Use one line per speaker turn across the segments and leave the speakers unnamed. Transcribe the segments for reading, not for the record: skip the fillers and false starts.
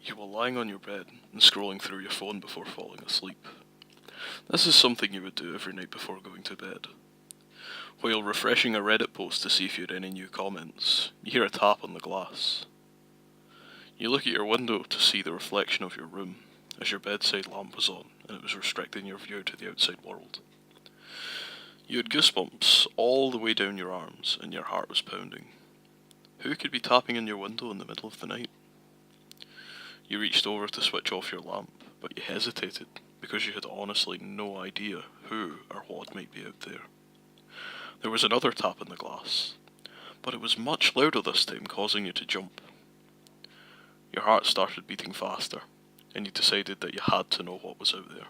You were lying on your bed and scrolling through your phone before falling asleep. This is something you would do every night before going to bed. While refreshing a Reddit post to see if you had any new comments, you hear a tap on the glass. You look at your window to see the reflection of your room, as your bedside lamp was on and it was restricting your view to the outside world. You had goosebumps all the way down your arms and your heart was pounding. Who could be tapping on your window in the middle of the night? You reached over to switch off your lamp, but you hesitated because you had honestly no idea who or what might be out there. There was another tap on the glass, but it was much louder this time, causing you to jump. Your heart started beating faster, and you decided that you had to know what was out there.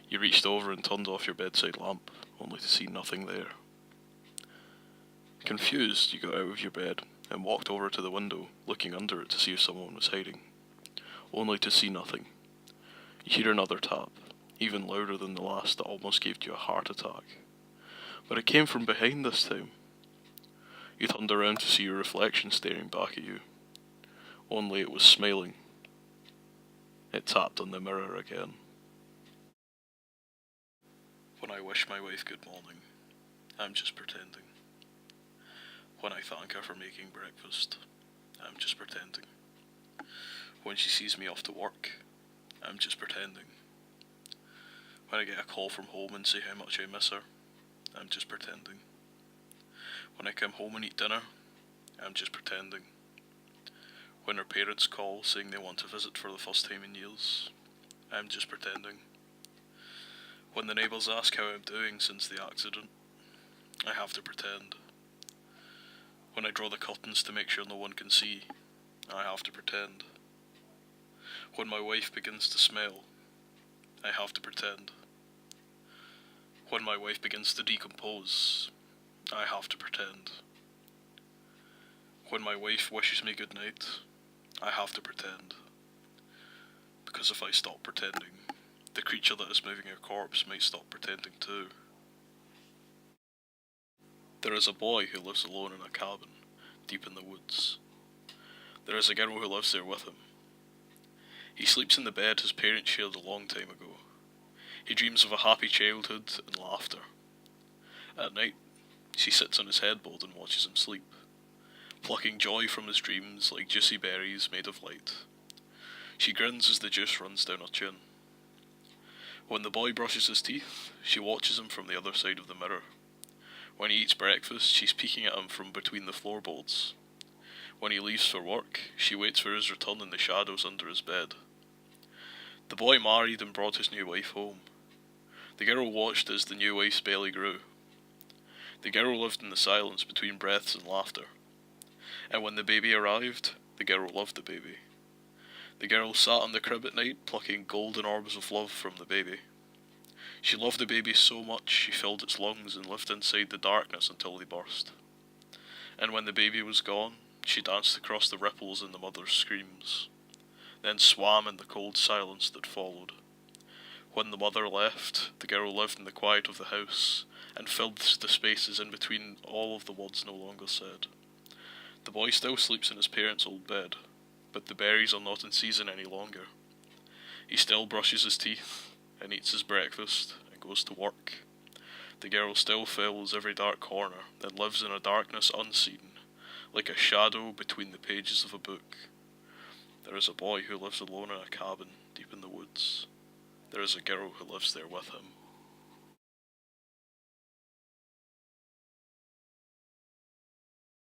You reached over and turned off your bedside lamp, only to see nothing there. Confused, you got out of your bed and walked over to the window, looking under it to see if someone was hiding, only to see nothing. You hear another tap, even louder than the last, that almost gave you a heart attack. But it came from behind this time. You turned around to see your reflection staring back at you, only it was smiling. It tapped on the mirror again. When I wish my wife good morning, I'm just pretending. When I thank her for making breakfast, I'm just pretending. When she sees me off to work, I'm just pretending. When I get a call from home and say how much I miss her, I'm just pretending. When I come home and eat dinner, I'm just pretending. When her parents call saying they want to visit for the first time in years, I'm just pretending. When the neighbours ask how I'm doing since the accident, I have to pretend. When I draw the curtains to make sure no one can see, I have to pretend. When my wife begins to smell, I have to pretend. When my wife begins to decompose, I have to pretend. When my wife wishes me good night, I have to pretend. Because if I stop pretending, the creature that is moving her corpse might stop pretending too. There is a boy who lives alone in a cabin, deep in the woods. There is a girl who lives there with him. He sleeps in the bed his parents shared a long time ago. He dreams of a happy childhood and laughter. At night, she sits on his headboard and watches him sleep, plucking joy from his dreams like juicy berries made of light. She grins as the juice runs down her chin. When the boy brushes his teeth, she watches him from the other side of the mirror. When he eats breakfast, she's peeking at him from between the floorboards. When he leaves for work, she waits for his return in the shadows under his bed. The boy married and brought his new wife home. The girl watched as the new wife's belly grew. The girl lived in the silence between breaths and laughter. And when the baby arrived, the girl loved the baby. The girl sat on the crib at night, plucking golden orbs of love from the baby. She loved the baby so much she filled its lungs and lived inside the darkness until they burst. And when the baby was gone, she danced across the ripples in the mother's screams, then swam in the cold silence that followed. When the mother left, the girl lived in the quiet of the house, and filled the spaces in between all of the words no longer said. The boy still sleeps in his parents' old bed, but the berries are not in season any longer. He still brushes his teeth, and eats his breakfast, and goes to work. The girl still fills every dark corner, and lives in a darkness unseen, like a shadow between the pages of a book. There is a boy who lives alone in a cabin deep in the woods. There is a girl who lives there with him.